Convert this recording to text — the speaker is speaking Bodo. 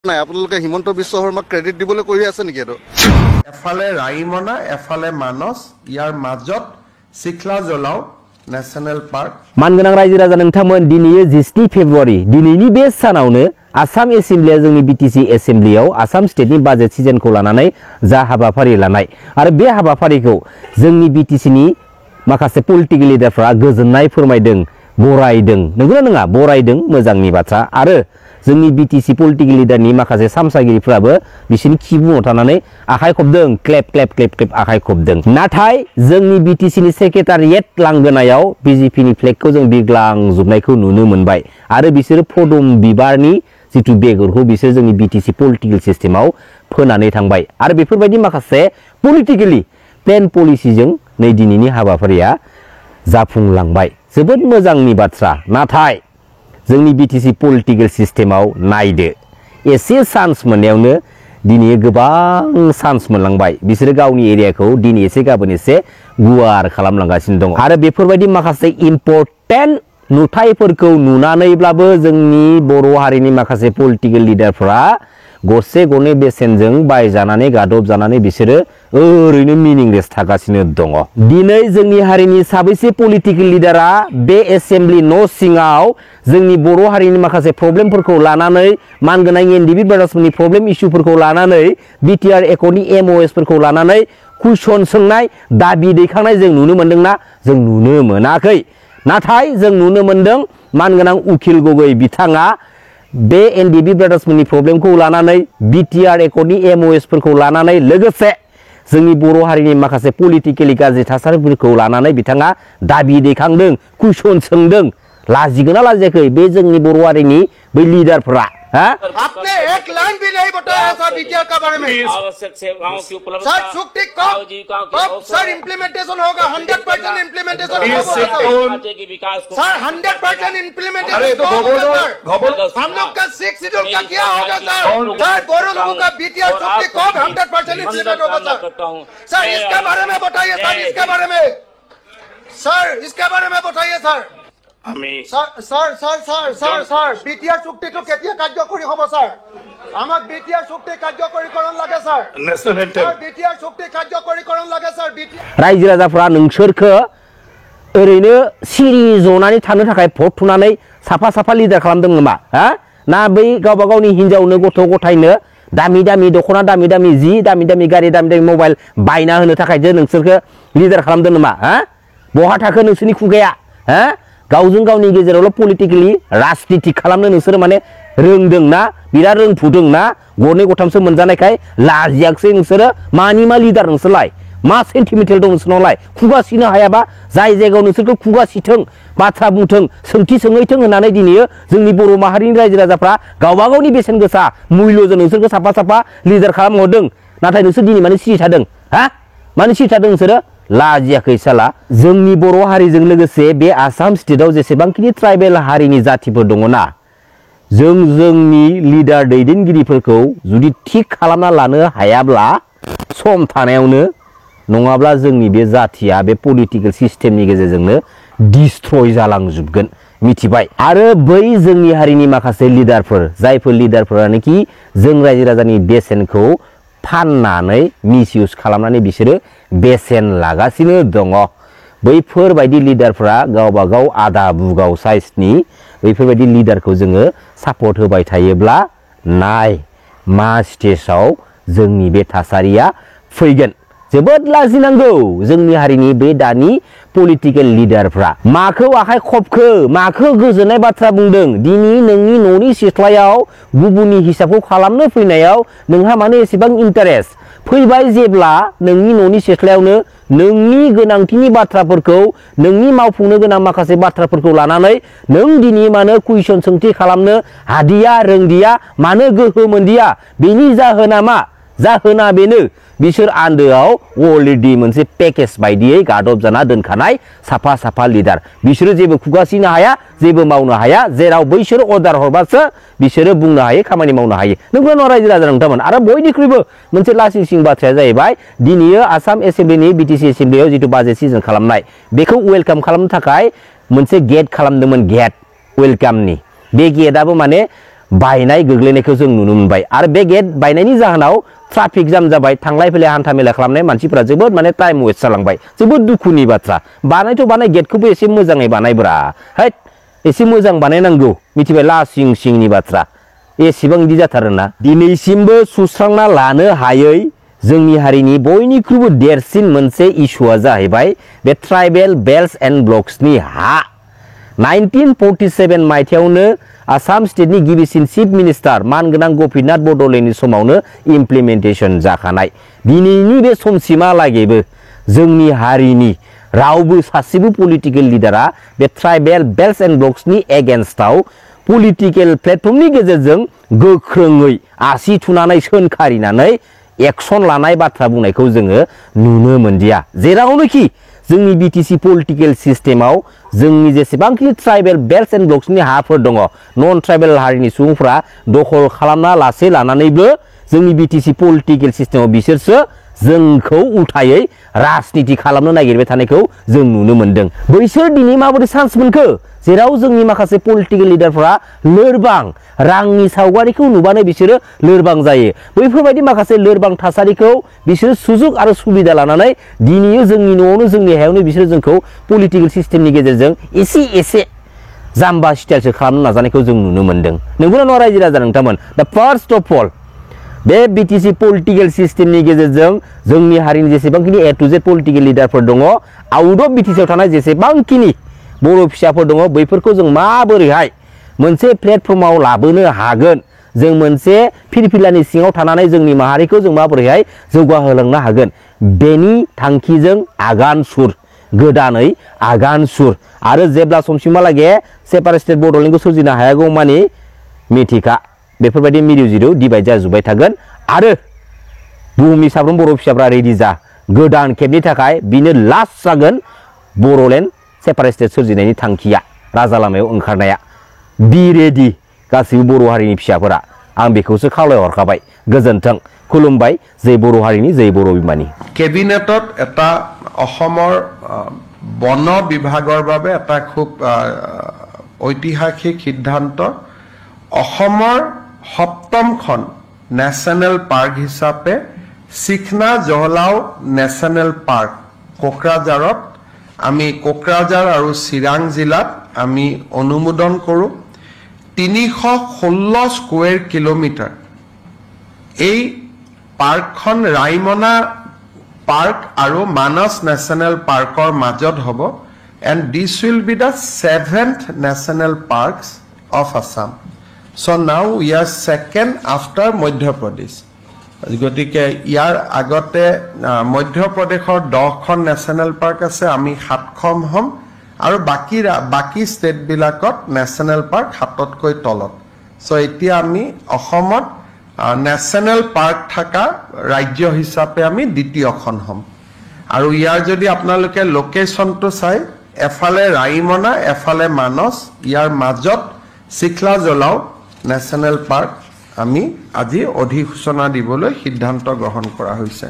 নাই আপোনালোকে হিমন্ত বিশ্ব শৰ্মাক ক্ৰেডিট দিবলৈ কৰি আছে নেকি এটো এফালে ৰাইমনা এফালে মানস ইয়াৰ মাজত চিখলা জলাও नेशनल पार्क मानगोनां रायजो राजा नोंथांमोन दिनै 17 फेब्रुवारि दिनैनि बे सानावनो आसाम एसेम्ब्लिया जोंनि बीटीसी एसेम्ब्लियाव आसाम स्टेटनि बाजेट सिजनखौ लानानै जा हाबाफारि लानाय आरो बे हाबाफारिखौ जोंनि बीटीसीनि माखासे पलिटिकल लिडारफ्रा गोजोननाय फोरमायदों बरायदों नंगौना नङा बरायदों मोजांनि बाथ्रा आरो जोंनि बीटीसी पलिटिकल लिडारनि माखासे सामसागिरिफ्राबो बिसिनि खिबुङाव थानानै आखाइ खबदों क्लेप क्लेप क्लेप क्लेप आखाइ खबदों नाथाय जोंनि बीटीसीनि सेक्रेटारियेट लांगोनायाव बीजेपीनि फ्लेगखौ जों बिरग्लांजोबनायखौ नुनो मोनबाय आरो बिसोरो पदुम बिबारनि जितु बेगरखौ बिसोर जोंनि बीटीसी पलिटिकल सिस्टेमाव फोनानै थांबाय आरो बेफोरबायदि माखासे पलिटिकली प्लेन पलिसिजों नै दिनैनि हाबाफारिया जाफुंलांबाय जोबोद मोजांनि बाथ्रा नाथाय जोंनि बीटीसी पलिटिकल सिस्टेमाव नायदो एसे चान्स मोननायावनो दिनै गोबां चान्स मोनलांबाय बिसोरो गावनि एरियाखौ दिनै एसे गाबोन एसे गुवार खालामलांगासिनो दं आरो बेफोरबायदि माखासे इम्पोर्टेन्ट नुथायफोरखौ नुनानैब्लाबो जोंनि बर' हारिनि माखासे पलिटिकल लिडारफोरा गरसे गरनै बेसेनजों बायजानानै गादब जानानै बिसोरो ओरैनो मिनिंलेस थागासिनो दङ दिनै जोंनि हारिनि साबैसे पलिटिकल लिडारा बे एसेम्ब्लि न' सिङाव जोंनि बर' हारिनि माखासे प्रब्लेमफोरखौ लानानै मानगोनां एनडिबि ब्रादार्सफोरनि प्रब्लेम इस्युफोरखौ लानानै बिटिआर एकर्डनि एमअएसफोरखौ लानानै कुइसन सोंनाय दाबि दैखांनाय जों नुनो मोनदोंना जों नुनो मोनाखै नाथाय जों नुनो मोनदों मानगोनां उकिल गगৈ बिथाङा बे एनडिबि ब्रादार्सफोरनि प्रब्लेमखौ लानानै बिटिआर एकर्डनि एमअएसफोरखौ लानानै लोगोसे जोंनि बर' हारिनि माखासे पलिटिकेलि गाज्रि थासारिफोरखौ लानानै बिथाङा दाबि दैखांदों कुइसन सोंदों लाजिगोना लाजियाखै बे जोंनि बर' हारिनि बै लिडारफोरा आपने एक लाइन भी नहीं बताया सर बीटीआर का बारे में आवश्यक सेवाओं की उपलब्धता सर छुट्टी कब सर इम्प्लीमेंटेशन होगा 100% इम्प्लीमेंटेशन होगा की विकास को सर 100% इम्प्लीमेंटेशन हम लोग का 6 शेड्यूल का क्या होगा सर बोरो लोगों का बीटीआर छुट्टी कब 100% इम्प्लीमेंट होगा सर इसके बारे में बताइए सर इसके बारे में बताइए सर सर बीटीआर চুক্তিটো কেতিয়া কাৰ্যকৰী হ'ব স্যাৰ আমাক বিটিআৰ চুক্তি কাৰ্যকৰীকৰণ লাগে স্যাৰ বিটিআর চুক্তি কাৰ্যকৰীকৰণ লাগে স্যার रायजो राजाफ्रा नोंसोरखो ओरैनो सिरि जनानै थानो थाखाय भट थुनानै साफा साफा लिडार खालामदों नामा ना बै गावबा गावनि हिनजावनो गथ' गथायनो दामि दामि दखना दामि दामि जि दामि दामि गारि दामि दामि मबाइल बायना होनो थाखाय जे नोंसोरखो लिडार खालामदों नामा बहा थाखो नोंसोरनि खुगाया गावजों गावनि गेजेरावल' पलिटिकेलि राजनिति खालामनो नोंसोर माने रोंदोंना बिराद रोंफुदोंना गरनै गथामसो मोनजानायखाय लाजियाखसै नोंसोरो मानि मा लिडार नोंसोरलाय मा सेन्टिमेन्टेल दं नोंसोरनावलाय खुगा सिनो हायाबा जाय जायगायाव नोंसोरखौ खुगा सिथों बाथ्रा बुंथों सोंथि सोङैथों होननानै दिनै जोंनि बर' माहारिनि रायजो राजाफ्रा गावबा गावनि बेसेन गोसा मुल्यजों नोंसोरखौ साफा साफा लिडार खालामहरदों नाथाय नोंसोर दिनै माने सिरि थादों माने सिरि थादों नोंसोरो लाजियाखै साला जोंनि बर' हारिजों लोगोसे बे आसाम स्टेटआव जेसेबांखिनि ट्राइबेल हारिनि जातिफोर दङना जों जोंनि लिडार दैदेनगिरिफोरखौ जुदि थिक खालामना लानो हायाब्ला सम थानायावनो नङाब्ला जोंनि बे जातिया बे पलिटिकल सिस्टेमनि गेजेरजोंनो डिस्ट्रय जालांजोबगोन मिथिबाय आरो बै जोंनि हारिनि माखासे लिडारफोर जायफोर लिडारफोरानोखि जों रायजो राजानि बेसेनखौ फाननानै मिसइउज खालामनानै बिसोरो बेसेन लागासिनो दङ बैफोरबायदि लिडारफोरा गावबा गाव आदा बुगाव साइजनि बैफोरबायदि लिडारखौ जोङो सापर्ट होबाय थायोब्ला नाय मा स्टेजआव जोंनि बे थासारिया फैगोन जोबोद लाजिनांगौ जोंनि हारिनि बे दानि पलिटिकल लिडारफ्रा माखौ आखाइ खबखो माखौ गोजोननाय बाथ्रा बुंदों दिनै नोंनि न'नि सिथ्लायाव गुबुननि हिसाबखौ खालामनो फैनायाव नोंहा माने एसेबां इन्टारेस्ट फैबाय जेब्ला नोंनि न'नि सिथ्लायावनो नोंनि गोनांथिनि बाथ्राफोरखौ नोंनि मावफुंनो गोनां माखासे बाथ्राफोरखौ लानानै नों दिनै मानो कुइसन सोंथि खालामनो हादिया रोंदिया मानो गोहो मोनदिया बेनि जाहोना मा जाहोना बेनो बिसोर आन्दोआव अलरेडि मोनसे पेकेज बायदियै गादब जाना दोनखानाय साफा साफा लिडार बिसोरो जेबो खुगासिनो हाया जेबो मावनो हाया जेराव बैसोर अर्डार हरबासो बिसोरो बुंनो हायो खामानि मावनो हायो नंगौना नङा रायजो राजा नोंथांमोन आरो बयनिख्रुइबो मोनसे लासिंसिं बाथ्राया जाहैबाय दिनै आसाम एसेम्ब्लिनि बीटीसी एसेम्ब्लियाव जितु बाजेट सिजन खालामनाय बेखौ वेलकाम खालामनो थाखाय मोनसे गेट खालामदोंमोन गेट वेलकामनि बे गेटआबो माने बायनाय गोग्लैनायखौ जों नुनो मोनबाय आरो बे गेट बायनायनि जाहोनाव ट्राफिक जाम जाबाय थांलाय फैलाय हान्था मेला खालामनाय मानसिफोरा जोबोद माने टाइम वेस्ट जालांबाय जोबोद दुखुनि बाथ्रा बानायथ' बानाय गेटखौबो एसे मोजाङै बानायब्रा हैत एसे मोजां बानायनांगौ मिथिबाय लासिं सिंनि बाथ्रा एसेबां इदि जाथारोना दिनैसिमबो सुस्रांना लानो हायै जोंनि हारिनि बयनिख्रुइबो देरसिन मोनसे इस्युआ जाहैबाय बे ट्राइबेल बेल्ट्स एन्ड ब्लक्सनि हा 1947 मायथाइयावनो आसाम स्टेटनि गिबिसिन चिफ मिनिस्टार मानगोनां गपिनाथ बरदलैनि समावनो इमप्लिमेन्टेसन जाखानाय दिनैनि बे समसिमहालागैबो जोंनि हारिनि रावबो सासेबो पलिटिकेल लिडारा बे ट्राइबेल बेल्ट्स एन्ड ब्लक्सनि एगेन्स्टआव पलिटिकेल प्लेटफर्मनि गेजेरजों गोख्रोङै आसि थुनानै सोंखारिनानै एक्सन लानाय बाथ्रा बुंनायखौ जोङो नुनो मोनदिया जेरावनोखि जोंनि बिटिसि पलिटिकेल सिस्टेमाव जोंनि जेसेबांखि ट्राइबेल बेल्ट्स एन्ड ब्लक्सनि हाफोर दङ नन ट्राइबेल हारिनि सुबुंफ्रा दखल खालामना लासै लानानैबो जोंनि बिटिसि पलिटिकेल सिस्टेमाव बिसोरसो जोंखौ उल्थायै राजनिति खालामनो नागिरबाय थानायखौ जों नुनो मोनदों बैसोर दिनै माबोरै चान्स मोनखो जेराव जोंनि माखासे पलिटिकेल लिडारफोरा लोरबां रांनि सावगारिखौ नुबानो बिसोरो लोरबां जायो बैफोरबायदि माखासे लोरबां थासारिखौ बिसोरो सुजुग आरो सुबिदा लानानै दिनै जोंनि न'आवनो जोंनि हायावनो बिसोरो जोंखौ पलिटिकेल सिस्टेमनि गेजेरजों एसे जाम्बा स्टाइलसो खालामनो नाजानायखौ जों नुनो मोनदों नंगौना नङा रायजो राजा नोंथांमोन दा फार्स्ट अफ अल बे बिटिसि पलिटिकेल सिस्टेमनि गेजेरजों जोंनि हारिनि जेसेबांखिनि ए टु जेड पलिटिकेल लिडारफोर दङ आउट अफ बिटिसिआव थानाय जेसेबांखिनि बर' फिसाफोर दङ बैफोरखौ जों माबोरैहाय मोनसे प्लेटफर्माव लाबोनो हागोन जों मोनसे फिरफिलानि सिङाव थानानै जोंनि माहारिखौ जों माबोरैहाय जौगाहोलांनो हागोन बेनि थांखिजों आगान सुर गोदानै आगान सुर आरो जेब्ला समसिमहालागै सेपारेट स्टेट बड'लेण्डखौ सोरजिनो हायागौ मानि मिथिखा बेफोरबायदि मिरु जिरु डिभाइड जाजोब्बाय थागोन आरो बुहुमनि साफ्रोम बर' फिसाफ्रा रेडि जा गोदान खेबनि थाखाय बिनो लास्ट जागोन बड'लेण्ड सेपारेट स्टेट सोरजिनायनि थांखिया राजा लामायाव ओंखारनाया बि रेडि गासैबो बर' हारिनि फिसाफोरा आं बेखौसो खावलायहरखाबाय गोजोन्थों खुलुमबाय जै बर' हारिनि जै बर' बिमानि কেবিনেটত এটা অসমৰ বন বিভাগৰ বাবে এটা খুব ঐতিহাসিক সিদ্ধান্ত অসমৰ সপ্তমখন নেশ্যনেল পাৰ্ক হিচাপে চিখনা জহলাও নেশ্যনেল পাৰ্ক কোকৰাঝাৰত আমি কোকৰাঝাৰ আৰু চিৰাং জিলাত আমি অনুমোদন কৰোঁ 316 স্কোয়াৰ কিলোমিটাৰ এই পাৰ্কখন ৰাইমনা পাৰ্ক আৰু মানস নেশ্যনেল পাৰ্কৰ মাজত হ'ব and this will be the 7th national parks of Assam So now we are second after Madhya Pradesh. গতিকে ইয়াৰ আগতে মধ্য প্ৰদেশৰ 10খন নেশ্যনেল পাৰ্ক আছে আমি 7খন হ'ম আৰু বাকি ষ্টেট বিলাকত নেশ্যনেল পাৰ্ক 7তকৈ তলত সো এতিয়া আমি অসমত নেশ্যনেল পাৰ্ক থকা ৰাজ্য হিচাপে আমি দ্বিতীয়খন হ'ম আৰু ইয়াৰ যদি আপোনালোকে লোকেশনটো চাই এফালে ৰাইমনা এফালে মানস ইয়াৰ মাজত চিখলা জলাও নেশ্যনেল পাৰ্ক আমি আজি অধিসূচনা দিবলৈ সিদ্ধান্ত গ্ৰহণ কৰা হৈছে